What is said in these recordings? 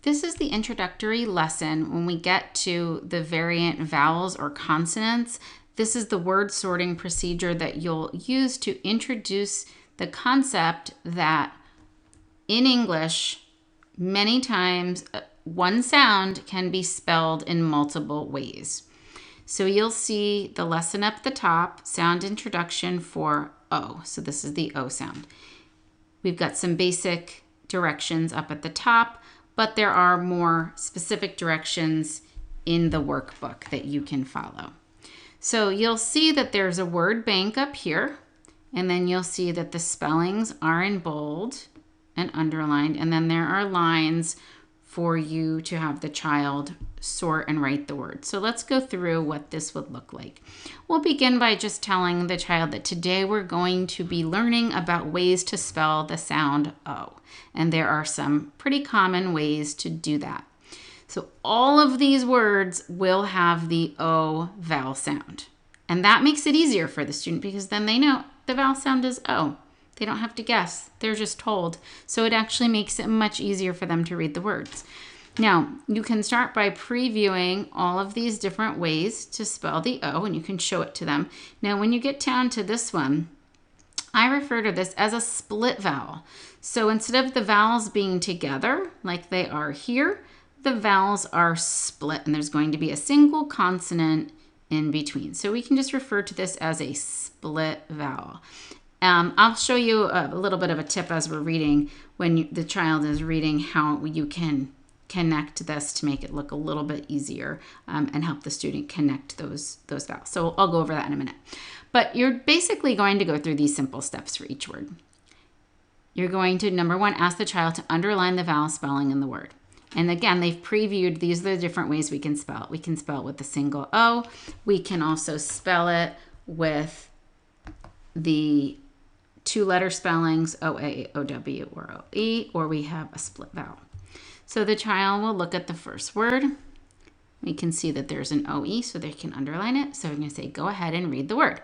This is the introductory lesson. When we get to the variant vowels or consonants, this is the word sorting procedure that you'll use to introduce the concept that in English, many times one sound can be spelled in multiple ways. So you'll see the lesson up the top, sound introduction for O. So this is the O sound. We've got some basic directions up at the top, but there are more specific directions in the workbook that you can follow. So you'll see that there's a word bank up here, and then you'll see that the spellings are in bold and underlined, and then there are lines for you to have the child sort and write the word. So let's go through what this would look like. We'll begin by just telling the child that today we're going to be learning about ways to spell the sound O. And there are some pretty common ways to do that. So all of these words will have the O vowel sound. And that makes it easier for the student because then they know the vowel sound is O. They don't have to guess. They're just told. So it actually makes it much easier for them to read the words. Now, you can start by previewing all of these different ways to spell the O, and you can show it to them. Now, when you get down to this one, I refer to this as a split vowel. So instead of the vowels being together, like they are here, the vowels are split, and there's going to be a single consonant in between. So we can just refer to this as a split vowel. I'll show you a little bit of a tip as we're reading when the child is reading how you can connect this to make it look a little bit easier and help the student connect those vowels. So I'll go over that in a minute. But you're basically going to go through these simple steps for each word. You're going to, number one, ask the child to underline the vowel spelling in the word. And again, they've previewed, these are the different ways we can spell it. We can spell it with a single O. We can also spell it with the two-letter spellings, O-A, O-W, or O-E, or we have a split vowel. So the child will look at the first word. We can see that there's an O-E, so they can underline it. So we're going to say, go ahead and read the word.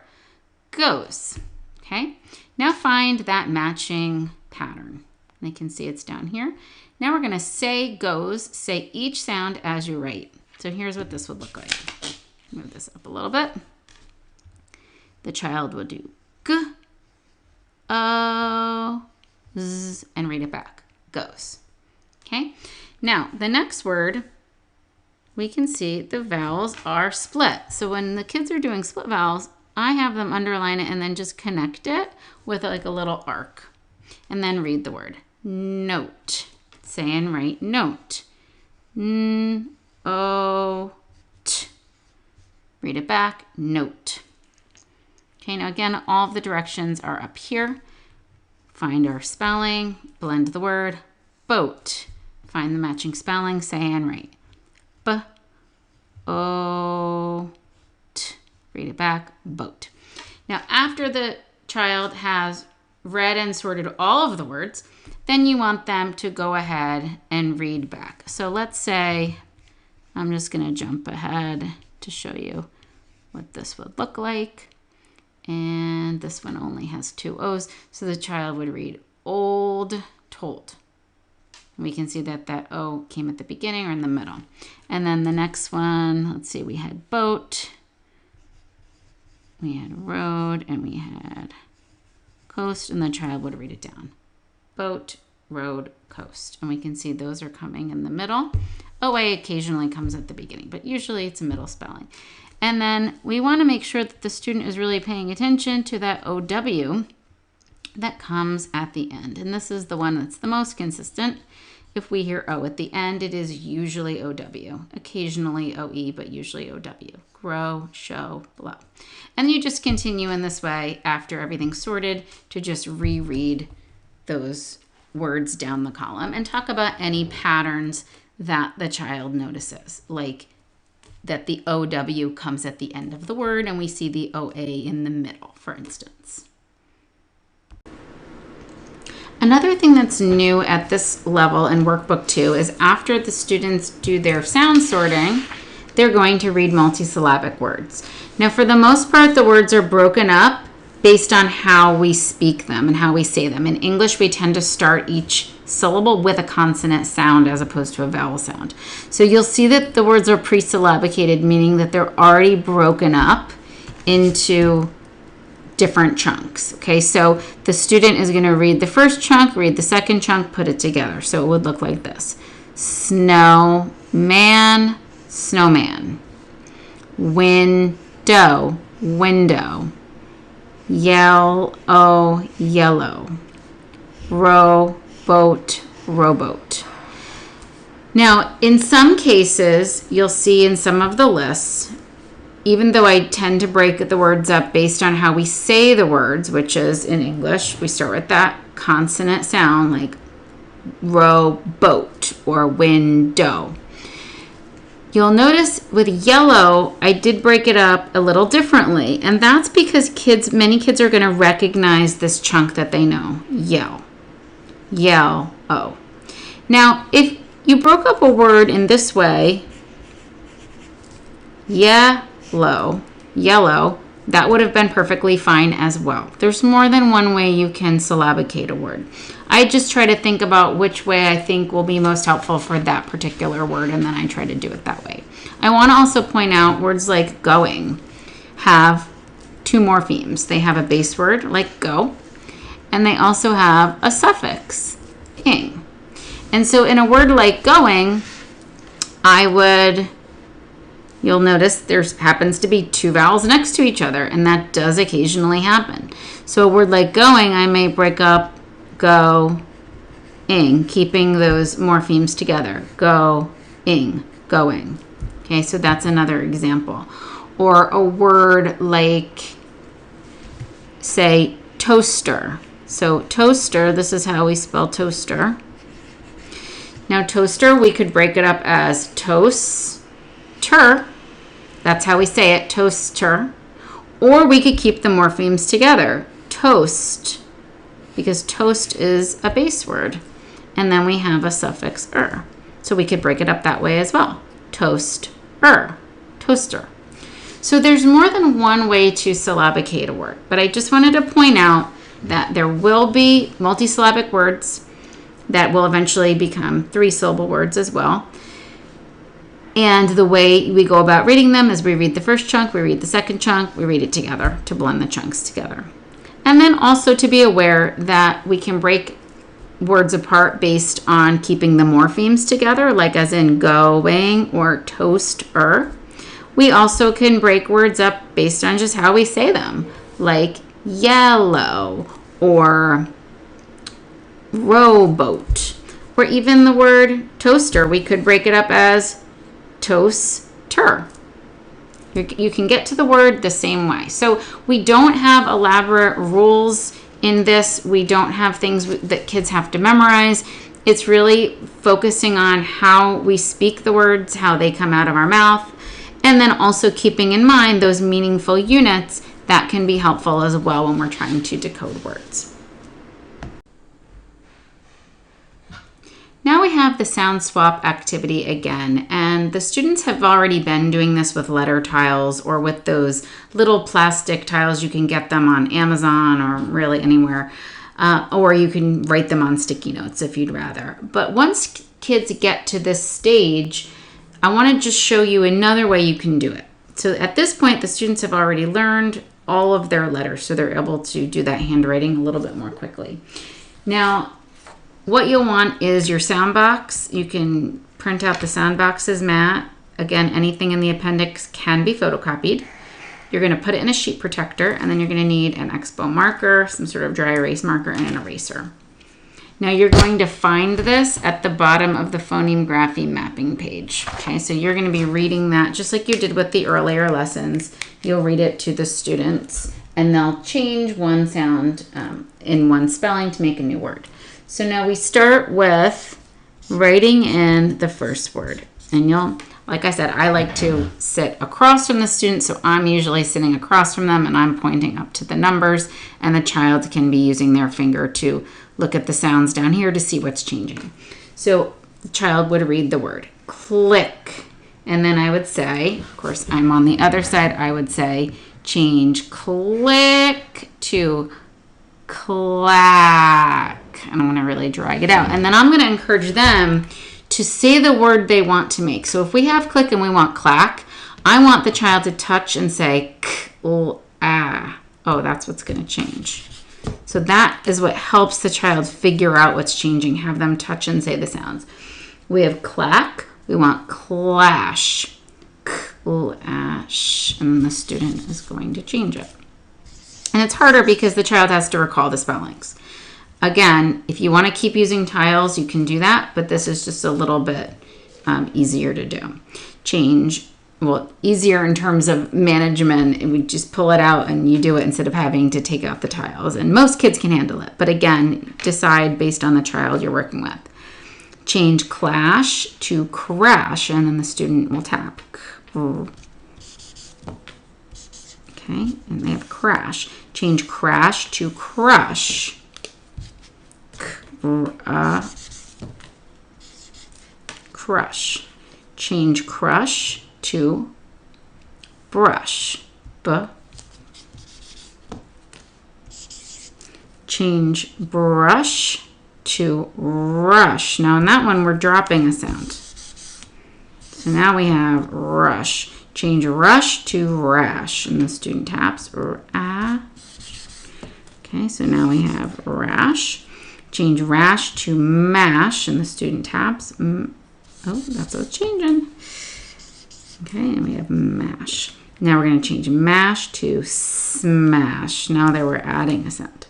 Goes. Okay? Now find that matching pattern. They can see it's down here. Now we're going to say goes, say each sound as you write. So here's what this would look like. Move this up a little bit. The child will do G, O, Z, and read it back. Goes. Okay? Now, the next word, we can see the vowels are split. So when the kids are doing split vowels, I have them underline it and then just connect it with like a little arc. And then read the word. Note. Say and write note. N-O-T. Read it back. Note. Okay, now again, all of the directions are up here. Find our spelling, blend the word. Boat. Find the matching spelling, say and write. B-O-T. Read it back. Boat. Now, after the child has read and sorted all of the words, then you want them to go ahead and read back. So let's say, I'm just going to jump ahead to show you what this would look like. And this one only has two O's. So the child would read old, told. And we can see that that O came at the beginning or in the middle. And then the next one, let's see, we had boat, we had road, and we had coast, and the child would read it down. Boat, road, coast. And we can see those are coming in the middle. OA occasionally comes at the beginning, but usually it's a middle spelling. And then we want to make sure that the student is really paying attention to that OW that comes at the end. And this is the one that's the most consistent. If we hear O at the end, it is usually OW, occasionally OE, but usually OW. Grow, show, blow. And you just continue in this way after everything's sorted to just reread those words down the column and talk about any patterns that the child notices, like that the OW comes at the end of the word and we see the OA in the middle, for instance. Another thing that's new at this level in workbook 2 is after the students do their sound sorting, they're going to read multisyllabic words. Now, for the most part, the words are broken up based on how we speak them and how we say them. In English, we tend to start each syllable with a consonant sound as opposed to a vowel sound. So you'll see that the words are pre-syllabicated, meaning that they're already broken up into different chunks. Okay, so the student is going to read the first chunk, read the second chunk, put it together. So it would look like this. Snowman, snowman. Window, window. Yellow, yellow. Rowboat, rowboat. Now, in some cases, you'll see in some of the lists, even though I tend to break the words up based on how we say the words, which is in English, we start with that consonant sound like rowboat or window. You'll notice with yellow, I did break it up a little differently, and that's because many kids are going to recognize this chunk that they know, yell, yell, oh. Now, if you broke up a word in this way, yellow, yellow, that would have been perfectly fine as well. There's more than one way you can syllabicate a word. I just try to think about which way I think will be most helpful for that particular word, and then I try to do it that way. I want to also point out words like going have two morphemes. They have a base word like go, and they also have a suffix, ing. And so in a word like going, you'll notice there happens to be two vowels next to each other, and that does occasionally happen. So a word like going, I may break up go, ing, keeping those morphemes together. Go, ing, going. Okay, so that's another example. Or a word like, say, toaster. So toaster, this is how we spell toaster. Now toaster, we could break it up as toast-ter. That's how we say it, toaster. Or we could keep the morphemes together. Toast, because toast is a base word. And then we have a suffix er. So we could break it up that way as well. Toast-er, toaster. So there's more than one way to syllabicate a word. But I just wanted to point out that there will be multisyllabic words that will eventually become three-syllable words as well. And the way we go about reading them is we read the first chunk, we read the second chunk, we read it together to blend the chunks together. And then also to be aware that we can break words apart based on keeping the morphemes together, like as in going or toaster. We also can break words up based on just how we say them, like yellow or rowboat. Or even the word toaster, we could break it up as toaster. You can get to the word the same way. So we don't have elaborate rules in this. We don't have things that kids have to memorize. It's really focusing on how we speak the words, how they come out of our mouth, and then also keeping in mind those meaningful units that can be helpful as well when we're trying to decode words. Now we have the sound swap activity again, and the students have already been doing this with letter tiles or with those little plastic tiles. You can get them on Amazon or really anywhere, or you can write them on sticky notes if you'd rather. But once kids get to this stage, I want to just show you another way you can do it. So at this point, the students have already learned all of their letters, so they're able to do that handwriting a little bit more quickly. Now, what you'll want is your sound box. You can print out the sound boxes mat. Again, anything in the appendix can be photocopied. You're going to put it in a sheet protector, and then you're going to need an Expo marker, some sort of dry erase marker, and an eraser. Now you're going to find this at the bottom of the phoneme grapheme mapping page. Okay, so you're going to be reading that just like you did with the earlier lessons. You'll read it to the students, and they'll change one sound in one spelling to make a new word. So now we start with writing in the first word. And like I said, I like to sit across from the student, so I'm usually sitting across from them and I'm pointing up to the numbers, and the child can be using their finger to look at the sounds down here to see what's changing. So the child would read the word click, and then I would say, of course I'm on the other side, I would say change click to clack. and I'm going to really drag it out. And then I'm going to encourage them to say the word they want to make. So if we have click and we want clack, I want the child to touch and say k-l-a. Oh, that's what's going to change. So that is what helps the child figure out what's changing. Have them touch and say the sounds. We have clack. We want clash. Clash. And the student is going to change it. And it's harder because the child has to recall the spellings. Again, if you want to keep using tiles, you can do that, but this is just a little bit easier to do. Change, well, easier in terms of management, and we just pull it out and you do it instead of having to take out the tiles. And most kids can handle it, but again, decide based on the child you're working with. Change clash to crash, and then the student will tap. Okay, and they have crash. Change crash to crush. Crush. Change crush to brush. Change brush to rush. Now in that one, we're dropping a sound. So now we have rush. Change rush to rash, and the student taps. Okay, so now we have rash. Change rash to mash, and the student taps. Oh, that's what's changing. Okay, and we have mash. Now we're going to change mash to smash. Now that we're adding a sound.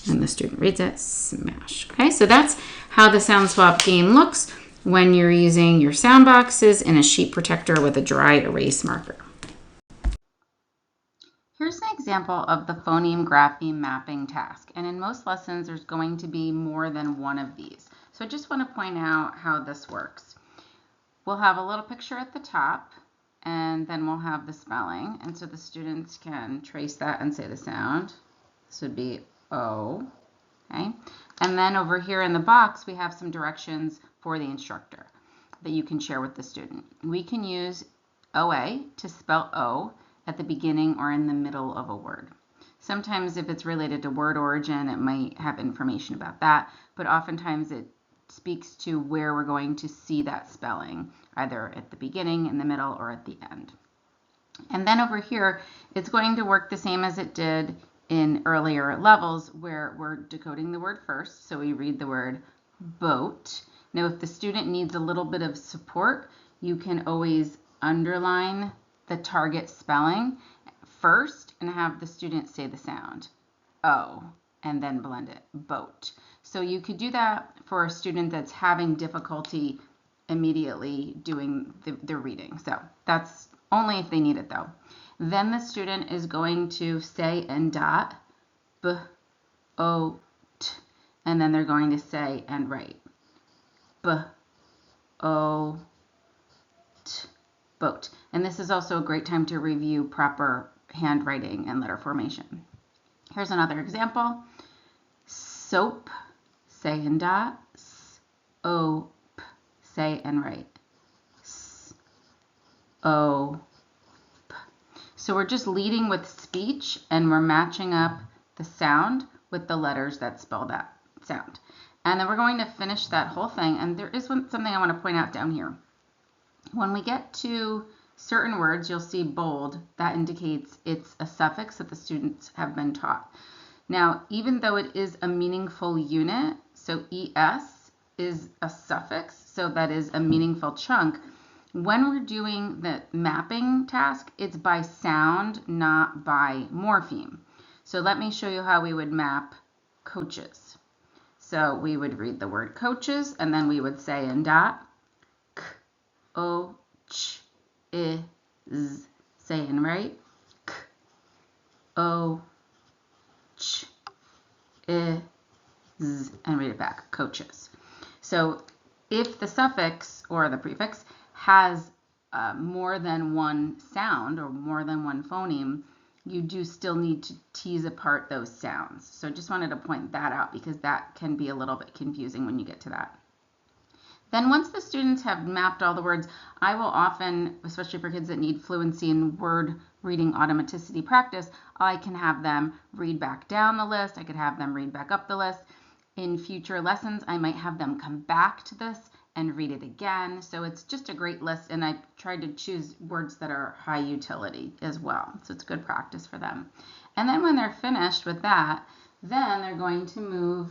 And the student reads it, smash. Okay, so that's how the sound swap game looks when you're using your sound boxes in a sheet protector with a dry erase marker. Here's an example of the phoneme-grapheme mapping task. And in most lessons, there's going to be more than one of these. So I just want to point out how this works. We'll have a little picture at the top, and then we'll have the spelling. And so the students can trace that and say the sound. This would be O. Okay. And then over here in the box, we have some directions for the instructor that you can share with the student. We can use OA to spell O at the beginning or in the middle of a word. Sometimes if it's related to word origin, it might have information about that, but oftentimes it speaks to where we're going to see that spelling, either at the beginning, in the middle, or at the end. And then over here, it's going to work the same as it did in earlier levels where we're decoding the word first. So we read the word boat. Now, if the student needs a little bit of support, you can always underline the target spelling first and have the student say the sound, O, and then blend it, boat. So you could do that for a student that's having difficulty immediately doing the reading. So that's only if they need it though. Then the student is going to say and dot, b-o-t, and then they're going to say and write, b-o-t, boat. And this is also a great time to review proper handwriting and letter formation. Here's another example. Soap, say and dot, s-o-p, say and write, s-o-p. So we're just leading with speech and we're matching up the sound with the letters that spell that sound. And then we're going to finish that whole thing. And there is something I want to point out down here. When we get to certain words, you'll see bold. That indicates it's a suffix that the students have been taught. Now, even though it is a meaningful unit, so ES is a suffix, so that is a meaningful chunk. When we're doing the mapping task, it's by sound, not by morpheme. So let me show you how we would map coaches. So we would read the word coaches, and then we would say in dot, k, o, ch, I, z, say and write, k, o, ch, I, z, and read it back, coaches. So if the suffix or the prefix has more than one sound or more than one phoneme, you do still need to tease apart those sounds. So just wanted to point that out because that can be a little bit confusing when you get to that. Then once the students have mapped all the words, I will often, especially for kids that need fluency in word reading automaticity practice, I can have them read back down the list. I could have them read back up the list. in future lessons, I might have them come back to this and read it again. So it's just a great list, and I tried to choose words that are high utility as well. So it's good practice for them. And then when they're finished with that, then they're going to move,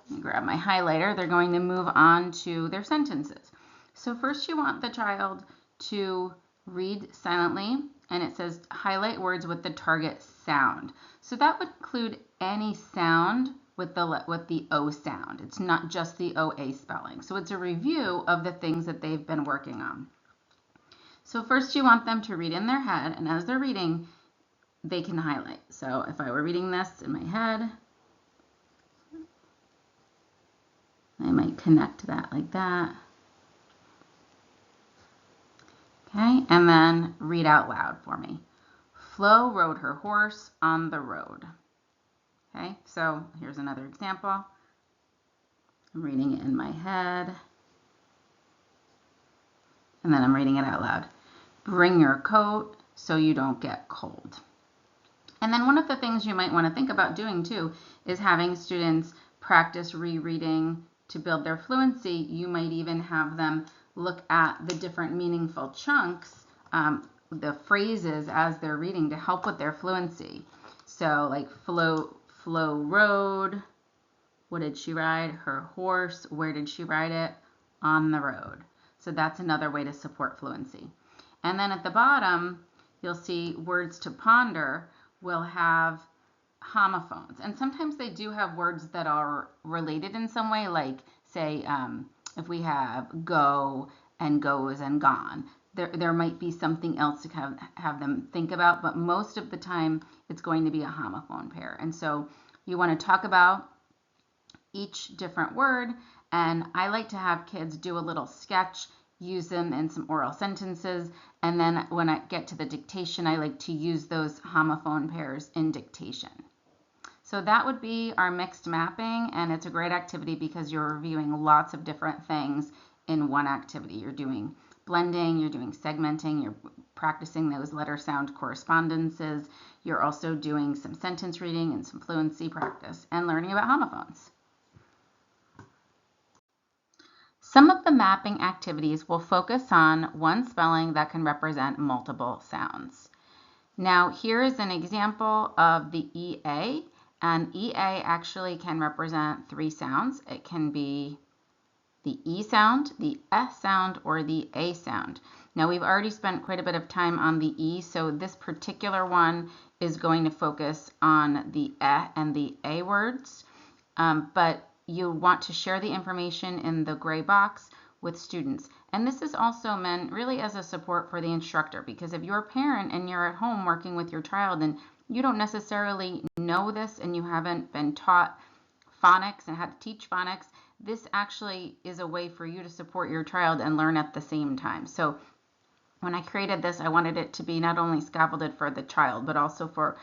let me grab my highlighter, they're going to move on to their sentences. So first you want the child to read silently, and it says highlight words with the target sound. So that would include any sound with the O sound. It's not just the OA spelling. So it's a review of the things that they've been working on. So first you want them to read in their head, and as they're reading, they can highlight. So if I were reading this in my head, I might connect that like that. Okay, and then read out loud for me. Flo rode her horse on the road. Okay, so here's another example. I'm reading it in my head, and then I'm reading it out loud. Bring your coat so you don't get cold. And then one of the things you might want to think about doing too is having students practice rereading to build their fluency. You might even have them look at the different meaningful chunks, the phrases as they're reading to help with their fluency. So like Flo rode, what did she ride? Her horse, where did she ride it? On the road. So that's another way to support fluency. And then at the bottom, you'll see words to ponder will have homophones. And sometimes they do have words that are related in some way, like say, if we have go and goes and gone, there might be something else to have them think about, but most of the time it's going to be a homophone pair. And so you want to talk about each different word, and I like to have kids do a little sketch, use them in some oral sentences, and then when I get to the dictation, I like to use those homophone pairs in dictation. So that would be our mixed mapping, and it's a great activity because you're reviewing lots of different things in one activity. You're doing blending, you're doing segmenting, you're practicing those letter sound correspondences, you're also doing some sentence reading and some fluency practice and learning about homophones. Some of the mapping activities will focus on one spelling that can represent multiple sounds. Now here is an example of the EA, and EA actually can represent 3 sounds. It can be the E sound, the S sound, or the A sound. Now we've already spent quite a bit of time on the E, so this particular one is going to focus on the E and the A words, but you want to share the information in the gray box with students. And this is also meant really as a support for the instructor, because if you're a parent and you're at home working with your child and you don't necessarily know this and you haven't been taught phonics and how to teach phonics, this actually is a way for you to support your child and learn at the same time. So when I created this, I wanted it to be not only scaffolded for the child, but also for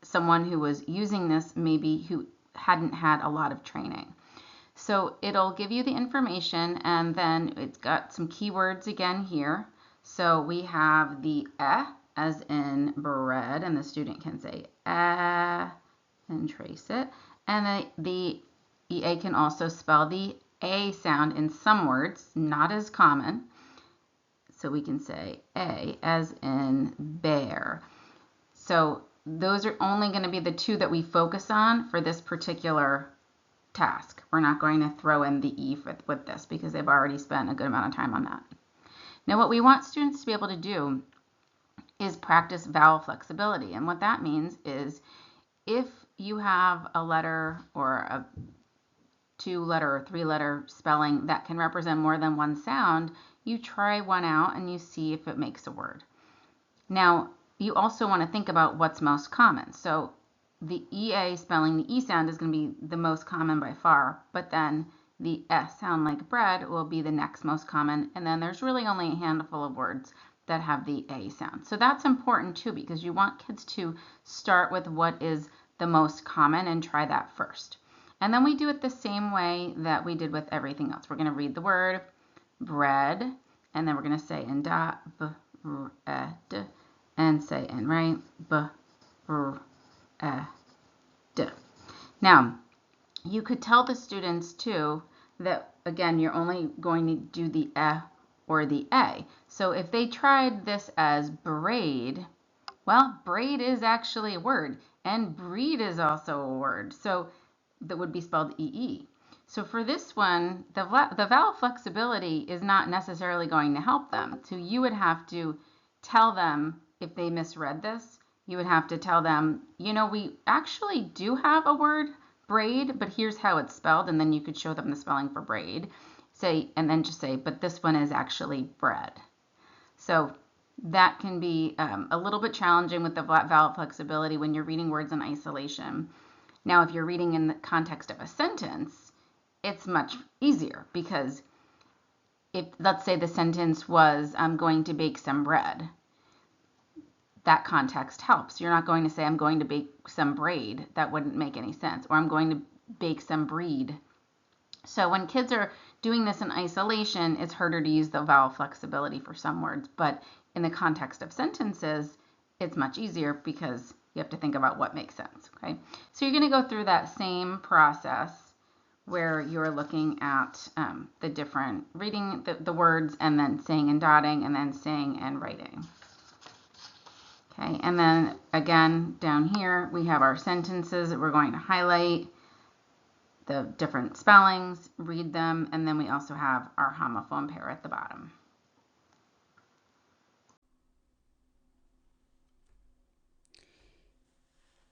someone who was using this, maybe who hadn't had a lot of training. So it'll give you the information, and then it's got some keywords again here. So we have the as in bread, and the student can say and trace it. And the EA can also spell the A sound in some words, not as common. So we can say A as in bear. So those are only going to be the 2 that we focus on for this particular task. We're not going to throw in the E with this because they've already spent a good amount of time on that. Now what we want students to be able to do is practice vowel flexibility. And what that means is if you have a letter or a 2-letter or 3-letter spelling that can represent more than one sound, you try one out and you see if it makes a word. Now, you also want to think about what's most common. So the EA spelling, the E sound is going to be the most common by far, but then the S sound like bread will be the next most common, and then there's really only a handful of words that have the A sound. So that's important too, because you want kids to start with what is the most common and try that first. And then we do it the same way that we did with everything else. We're going to read the word bread, and then we're going to say in da, b, r, e, d, and say in right, b, r, e, d. Now, You could tell the students too that, again, you're only going to do the or the a. So if they tried this as braid, well, braid is actually a word, and breed is also a word. So that would be spelled EE. So for this one, the vowel flexibility is not necessarily going to help them. So you would have to tell them, if they misread this, you would have to tell them, you know, we actually do have a word, braid, but here's how it's spelled, and then you could show them the spelling for braid. Say, and then just say, but this one is actually bread. So that can be a little bit challenging with the vowel flexibility when you're reading words in isolation. Now, if you're reading in the context of a sentence, it's much easier, because if, let's say the sentence was, I'm going to bake some bread, that context helps. You're not going to say, I'm going to bake some braid. That wouldn't make any sense. Or I'm going to bake some breed. So when kids are doing this in isolation, it's harder to use the vowel flexibility for some words. But in the context of sentences, it's much easier, because you have to think about what makes sense. Okay, so you're going to go through that same process where you're looking at the different, reading the words, and then saying and dotting, and then saying and writing. Okay, and then again, down here, we have our sentences that we're going to highlight, the different spellings, read them, and then we also have our homophone pair at the bottom.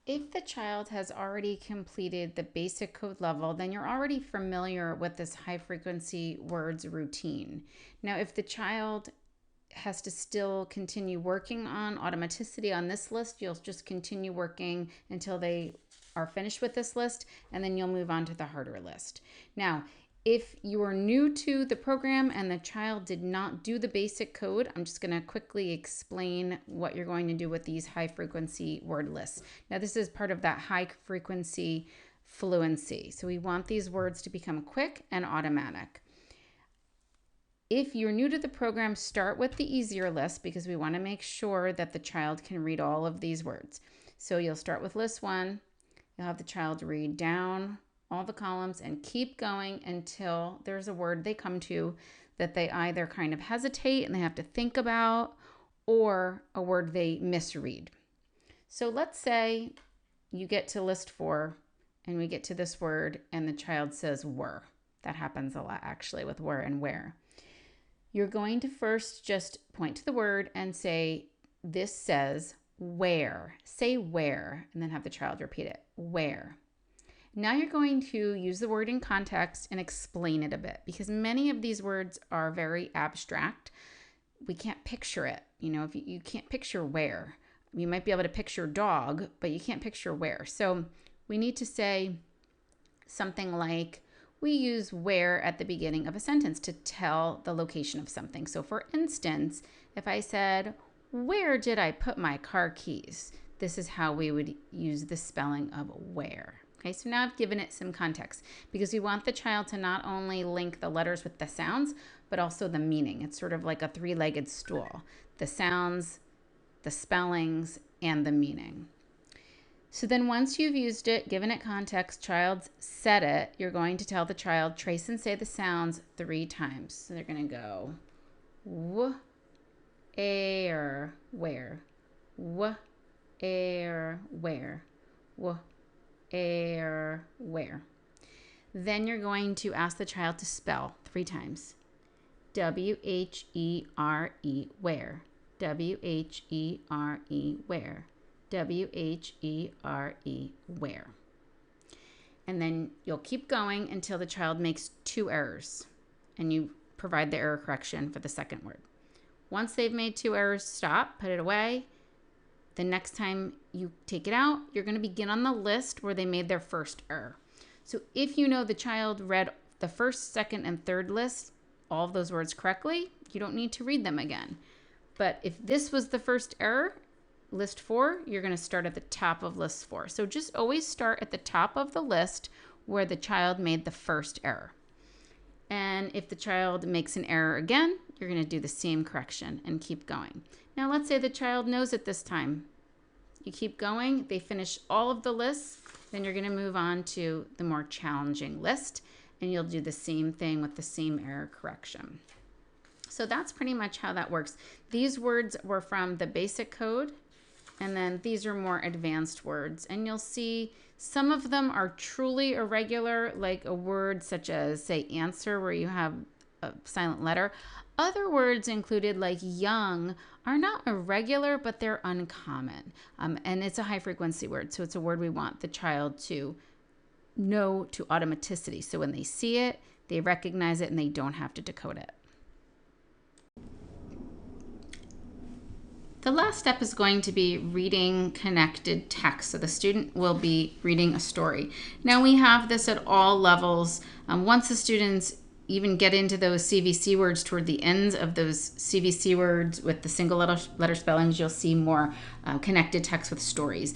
If the child has already completed the basic code level, then you're already familiar with this high frequency words routine. Now, if the child has to still continue working on automaticity on this list, you'll just continue working until they are finished with this list, and then you'll move on to the harder list. Now, if you are new to the program and the child did not do the basic code, I'm just going to quickly explain what you're going to do with these high frequency word lists. Now, this is part of that high frequency fluency. So we want these words to become quick and automatic. If you're new to the program, start with the easier list, because we want to make sure that the child can read all of these words. So you'll start with list 1. You'll have the child read down all the columns and keep going until there's a word they come to that they either kind of hesitate and they have to think about, or a word they misread. So let's say you get to list 4 and we get to this word and the child says were. That happens a lot actually with were and where. You're going to first just point to the word and say, this says where. Say where, and then have the child repeat it, where. Now you're going to use the word in context and explain it a bit, because many of these words are very abstract. We can't picture it. You know, if you can't picture where. You might be able to picture dog, but you can't picture where. So we need to say something like, we use where at the beginning of a sentence to tell the location of something. So for instance, if I said, where did I put my car keys? This is how we would use the spelling of where. Okay, so now I've given it some context, because we want the child to not only link the letters with the sounds, but also the meaning. It's sort of like a three-legged stool. The sounds, the spellings, and the meaning. So then once you've used it, given it context, child said it, you're going to tell the child, trace and say the sounds 3 times. So they're going to go w, air, where, w, air, where, w, air, where. Then you're going to ask the child to spell 3 times. W-H-E-R-E, where, W-H-E-R-E, where. W-H-E-R-E, where. And then you'll keep going until the child makes 2 errors, and you provide the error correction for the second word. Once they've made 2 errors, stop, put it away. The next time you take it out, you're going to begin on the list where they made their first error. So if you know the child read the first, second, and third list, all of those words correctly, you don't need to read them again. But if this was the first error, list 4, you're going to start at the top of list 4. So just always start at the top of the list where the child made the first error. And if the child makes an error again, you're going to do the same correction and keep going. Now let's say the child knows it this time. You keep going. They finish all of the lists. Then you're going to move on to the more challenging list, and you'll do the same thing with the same error correction. So that's pretty much how that works. These words were from the basic code, and then these are more advanced words. And you'll see some of them are truly irregular, like a word such as, say, answer, where you have a silent letter. Other words included, like young, are not irregular, but they're uncommon. And it's a high frequency word. So it's a word we want the child to know to automaticity. So when they see it, they recognize it and they don't have to decode it. The last step is going to be reading connected text. So the student will be reading a story. Now we have this at all levels. Once the students even get into those CVC words toward the ends of those CVC words with the single letter spellings, you'll see more connected text with stories.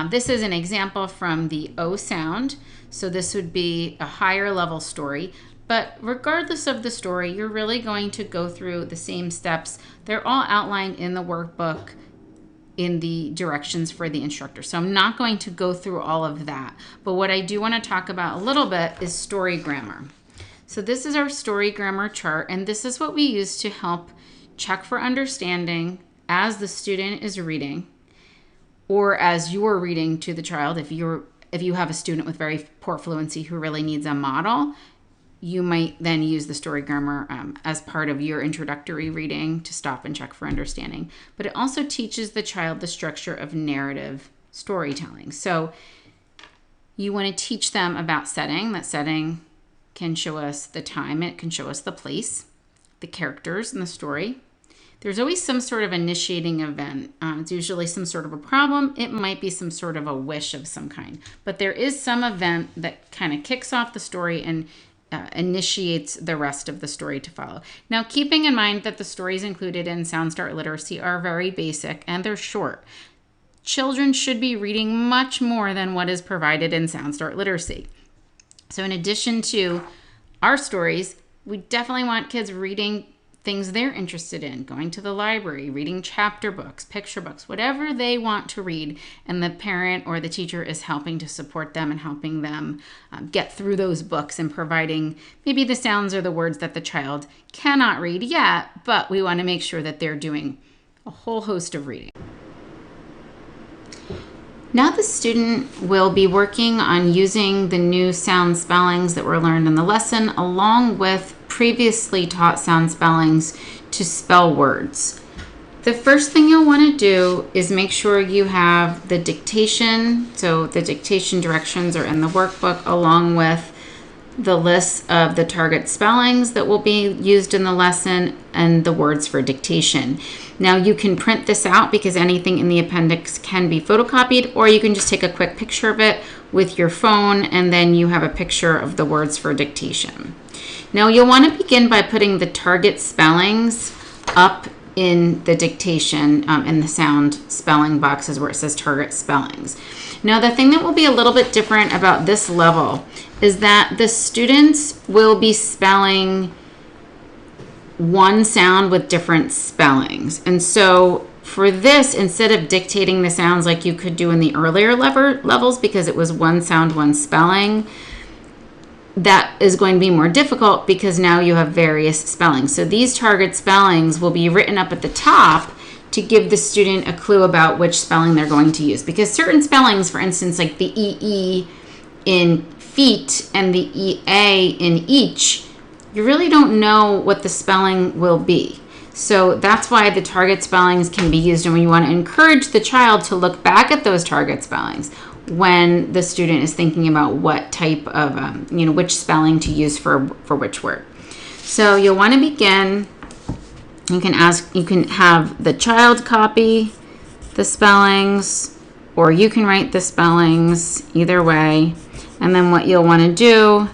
This is an example from the O sound. So this would be a higher level story. But regardless of the story, you're really going to go through the same steps. They're all outlined in the workbook in the directions for the instructor. So I'm not going to go through all of that. But what I do want to talk about a little bit is story grammar. So this is our story grammar chart, and this is what we use to help check for understanding as the student is reading, or as you're reading to the child. If you have a student with very poor fluency who really needs a model, you might then use the story grammar as part of your introductory reading to stop and check for understanding. But it also teaches the child the structure of narrative storytelling. So you want to teach them about setting. That setting can show us the time, it can show us the place, the characters in the story. There's always some sort of initiating event. It's usually some sort of a problem. It might be some sort of a wish of some kind. But there is some event that kind of kicks off the story and initiates the rest of the story to follow. Now, keeping in mind that the stories included in Sound Start Literacy are very basic and they're short. Children should be reading much more than what is provided in Sound Start Literacy. So in addition to our stories, we definitely want kids reading things they're interested in, going to the library, reading chapter books, picture books, whatever they want to read. And the parent or the teacher is helping to support them and helping them get through those books and providing maybe the sounds or the words that the child cannot read yet, but we want to make sure that they're doing a whole host of reading. Now the student will be working on using the new sound spellings that were learned in the lesson along with previously taught sound spellings to spell words. The first thing you'll want to do is make sure you have the dictation. So the dictation directions are in the workbook along with the list of the target spellings that will be used in the lesson and the words for dictation. Now you can print this out because anything in the appendix can be photocopied, or you can just take a quick picture of it with your phone and then you have a picture of the words for dictation. Now you'll want to begin by putting the target spellings up in the dictation in the sound spelling boxes where it says target spellings. Now the thing that will be a little bit different about this level is that the students will be spelling one sound with different spellings. And so for this, instead of dictating the sounds like you could do in the earlier levels, because it was one sound, one spelling, that is going to be more difficult because now you have various spellings. So these target spellings will be written up at the top to give the student a clue about which spelling they're going to use. Because certain spellings, for instance, like the EE in feet and the EA in each, you really don't know what the spelling will be. So that's why the target spellings can be used, and we want to encourage the child to look back at those target spellings when the student is thinking about what type of, which spelling to use for which word. So you'll want to begin. You can have the child copy the spellings, or you can write the spellings, either way. And then what you'll want to do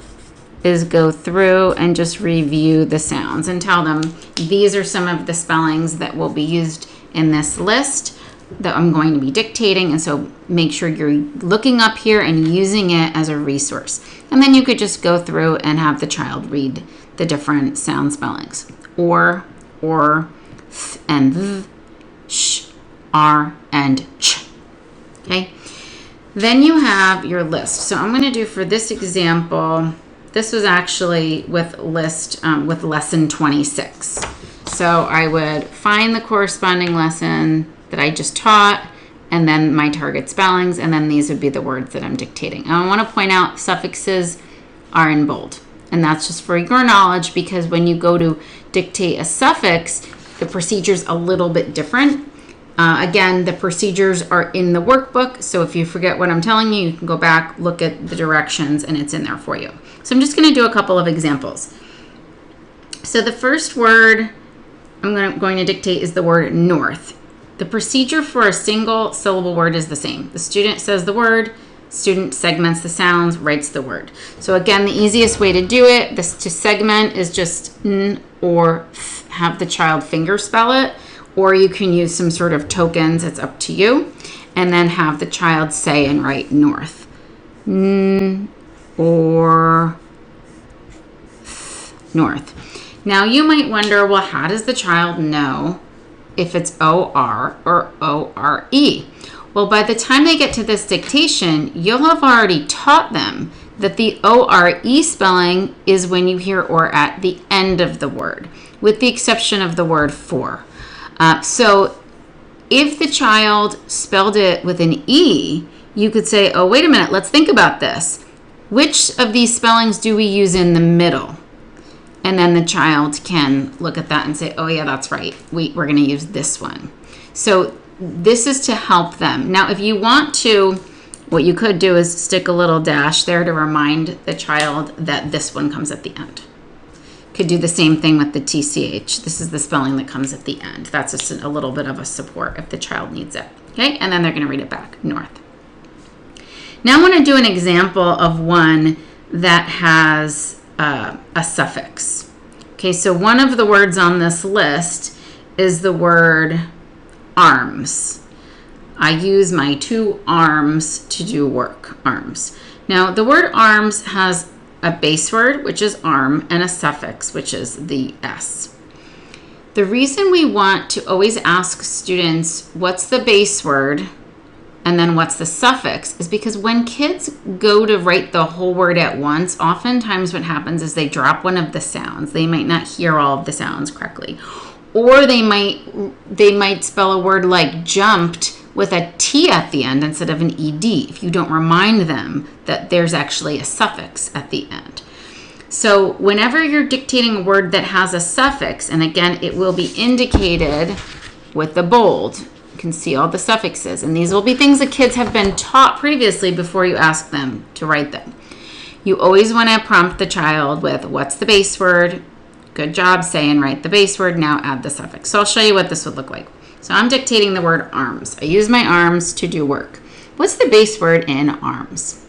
is go through and just review the sounds and tell them these are some of the spellings that will be used in this list that I'm going to be dictating. And so make sure you're looking up here and using it as a resource. And then you could just go through and have the child read the different sound spellings. Or, th and th, sh, r, and ch. Okay. Then you have your list. So I'm going to do for this example, this was actually with with lesson 26. So I would find the corresponding lesson that I just taught, and then my target spellings, and then these would be the words that I'm dictating. And I want to point out suffixes are in bold, and that's just for your knowledge, because when you go to dictate a suffix, the procedure's a little bit different. Again, the procedures are in the workbook, so if you forget what I'm telling you, you can go back, look at the directions, and it's in there for you. So I'm just going to do a couple of examples. So the first word I'm going to dictate is the word north. The procedure for a single syllable word is the same. The student says the word, student segments the sounds, writes the word. So again, the easiest way to do it, to segment, is just n or th, have the child finger spell it, or you can use some sort of tokens, it's up to you, and then have the child say and write north. N or th, north. Now you might wonder, well, how does the child know if it's O-R or O-R-E? Well, by the time they get to this dictation, you'll have already taught them that the O-R-E spelling is when you hear or at the end of the word, with the exception of the word for. So if the child spelled it with an E, you could say, oh, wait a minute, let's think about this. Which of these spellings do we use in the middle? And then the child can look at that and say, oh, yeah, that's right. We're going to use this one. So this is to help them. Now, if you want to, what you could do is stick a little dash there to remind the child that this one comes at the end. Could do the same thing with the TCH. This is the spelling that comes at the end. That's just a little bit of a support if the child needs it. Okay, and then they're going to read it back, north. Now I want to do an example of one that has a suffix. Okay, so one of the words on this list is the word arms. I use my two arms to do work, arms. Now the word arms has a base word, which is arm, and a suffix, which is the S. The reason we want to always ask students what's the base word and then what's the suffix is because when kids go to write the whole word at once, oftentimes what happens is they drop one of the sounds. They might not hear all of the sounds correctly. Or they might spell a word like jumped with a T at the end instead of an ED if you don't remind them that there's actually a suffix at the end. So whenever you're dictating a word that has a suffix, and again, it will be indicated with the bold, you can see all the suffixes, and these will be things that kids have been taught previously before you ask them to write them. You always want to prompt the child with what's the base word? Good job, say and write the base word, now add the suffix. So I'll show you what this would look like. So I'm dictating the word arms. I use my arms to do work. What's the base word in arms?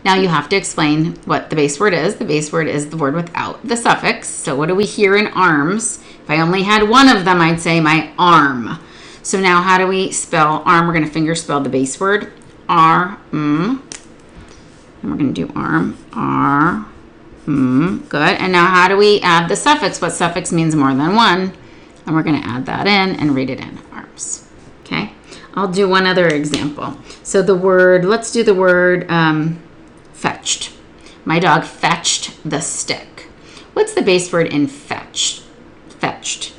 Now you have to explain what the base word is. The base word is the word without the suffix. So what do we hear in arms? If I only had one of them, I'd say my arm. So now how do we spell arm? We're going to finger spell the base word, arm. And we're going to do arm, good. And now how do we add the suffix? What suffix means more than one? And we're going to add that in and read it in, arms. Okay, I'll do one other example. So the word, let's do the word fetched. My dog fetched the stick. What's the base word in fetched? Fetched.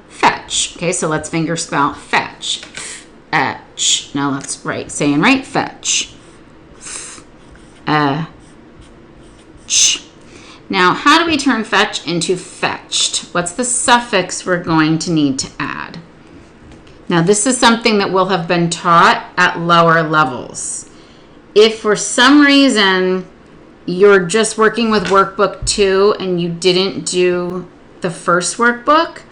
Fetch. Okay, so let's finger spell fetch. Fetch. Now let's write, say and write fetch. Ch. Now, how do we turn fetch into fetched? What's the suffix we're going to need to add? Now, this is something that will have been taught at lower levels. If for some reason you're just working with workbook 2 and you didn't do the first workbook,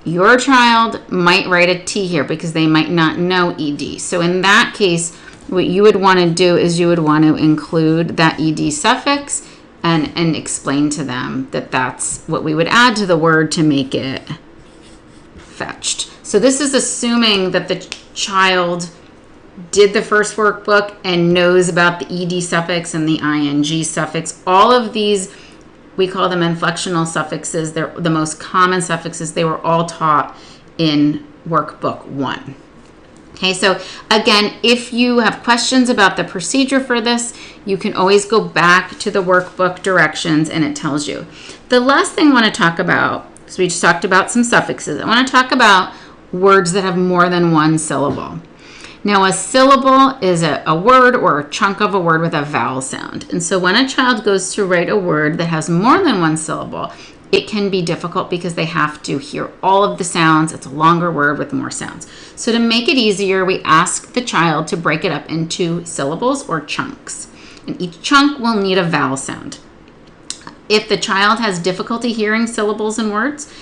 your child might write a T here because they might not know ED. So in that case, what you would want to do is you would want to include that ED suffix and explain to them that that's what we would add to the word to make it fetched. So this is assuming that the child did the first workbook and knows about the ED suffix and the ING suffix. All of these, we call them inflectional suffixes. They're the most common suffixes. They were all taught in workbook 1. Okay, so again, if you have questions about the procedure for this, you can always go back to the workbook directions and it tells you. The last thing I want to talk about, so we just talked about some suffixes. I want to talk about words that have more than one syllable. Now, a syllable is a word or a chunk of a word with a vowel sound. And so when a child goes to write a word that has more than one syllable, it can be difficult because they have to hear all of the sounds. It's a longer word with more sounds. So to make it easier, we ask the child to break it up into syllables or chunks. And each chunk will need a vowel sound. If the child has difficulty hearing syllables in words,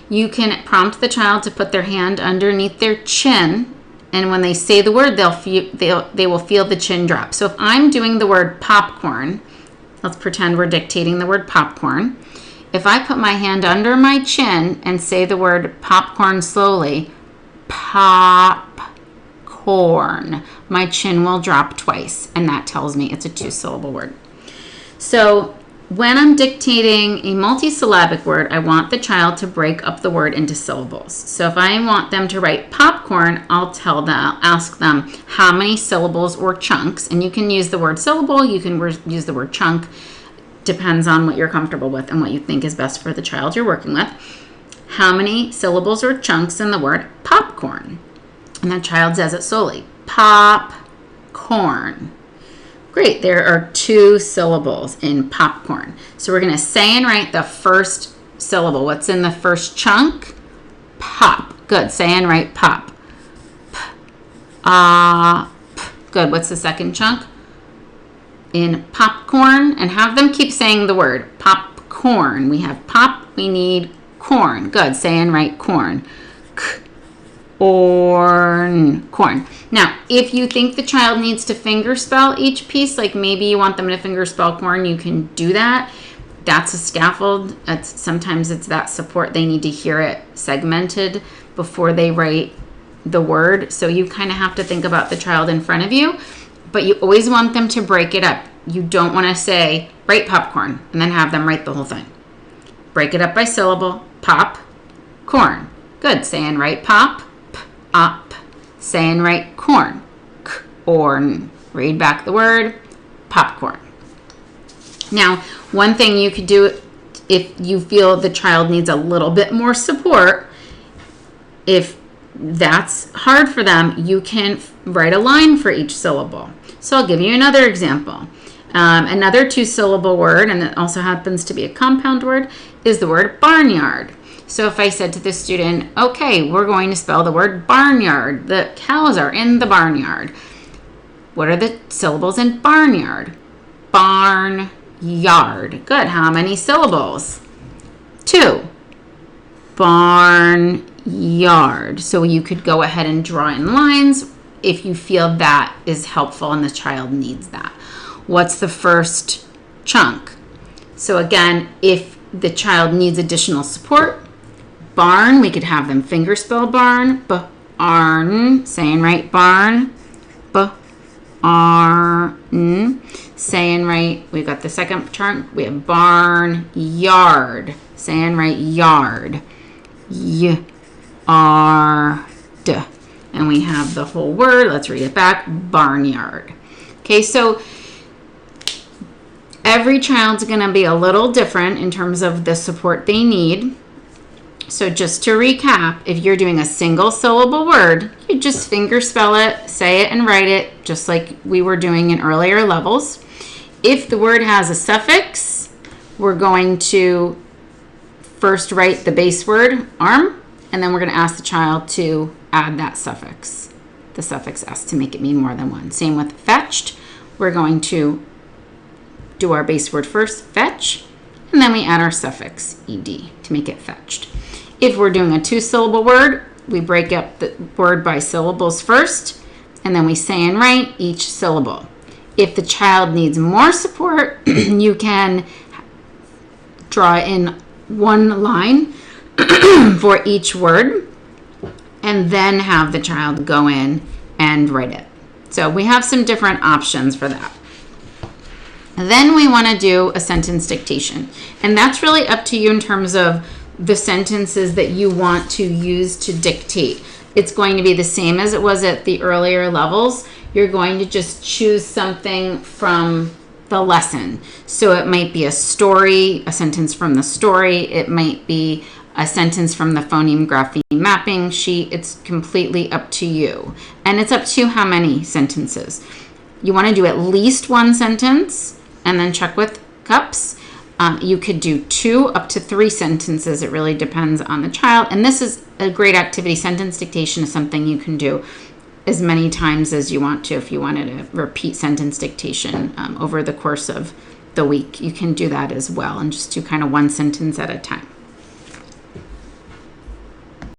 you can prompt the child to put their hand underneath their chin, and when they say the word, they will feel the chin drop. So if I'm doing the word popcorn, let's pretend we're dictating the word popcorn. If I put my hand under my chin and say the word popcorn slowly, popcorn, my chin will drop twice, and that tells me it's a 2-syllable word. So when I'm dictating a multisyllabic word, I want the child to break up the word into syllables. So if I want them to write popcorn, I'll ask them how many syllables or chunks, and you can use the word syllable, you can use the word chunk, depends on what you're comfortable with and what you think is best for the child you're working with. How many syllables or chunks in the word popcorn? And the child says it slowly, popcorn. Great, there are 2 syllables in popcorn. So we're going to say and write the first syllable. What's in the first chunk? Pop. Good, say and write pop. Good, what's the second chunk? In popcorn, and have them keep saying the word popcorn. We have pop, we need corn. Good, say and write corn. Corn. Now, if you think the child needs to finger spell each piece, like maybe you want them to finger spell corn, you can do that. That's a scaffold. Sometimes it's that support. They need to hear it segmented before they write the word. So you kind of have to think about the child in front of you. But you always want them to break it up. You don't want to say, write popcorn, and then have them write the whole thing. Break it up by syllable. Pop, corn. Good. Say and write pop, up. Say and write corn, corn. Read back the word, popcorn. Now, one thing you could do if you feel the child needs a little bit more support, if that's hard for them, you can write a line for each syllable. So I'll give you another example. Another 2-syllable word, and it also happens to be a compound word, is the word barnyard. So if I said to the student, okay, we're going to spell the word barnyard. The cows are in the barnyard. What are the syllables in barnyard? Barnyard. Good. How many syllables? 2. Barnyard. So you could go ahead and draw in lines if you feel that is helpful and the child needs that. What's the first chunk? So again, if the child needs additional support, barn, we could have them finger spell barn, barn, say and write barn, barn, say and write, we've got the second chunk, we have barn, yard, say and write yard, yard, and we have the whole word, let's read it back, barnyard. Okay, so every child's going to be a little different in terms of the support they need. So just to recap, if you're doing a single syllable word, you just finger spell it, say it and write it, just like we were doing in earlier levels. If the word has a suffix, we're going to first write the base word, arm, and then we're going to ask the child to add that suffix, the suffix s, to make it mean more than one. Same with fetched. We're going to do our base word first, fetch, and then we add our suffix ed to make it fetched. If we're doing a 2-syllable word, we break up the word by syllables first, and then we say and write each syllable. If the child needs more support, you can draw in one line for each word, and then have the child go in and write it. So we have some different options for that. Then we want to do a sentence dictation, and that's really up to you in terms of the sentences that you want to use to dictate. it's going to be the same as it was at the earlier levels. You're going to just choose something from the lesson. So it might be a story, a sentence from the story. It might be a sentence from the phoneme grapheme mapping sheet. It's completely up to you. And it's up to you how many sentences. You want to do at least one sentence and then check with cups. You could do 2 up to 3 sentences. It really depends on the child. And this is a great activity. Sentence dictation is something you can do as many times as you want to. If you wanted to repeat sentence dictation over the course of the week, you can do that as well, and just do kind of one sentence at a time.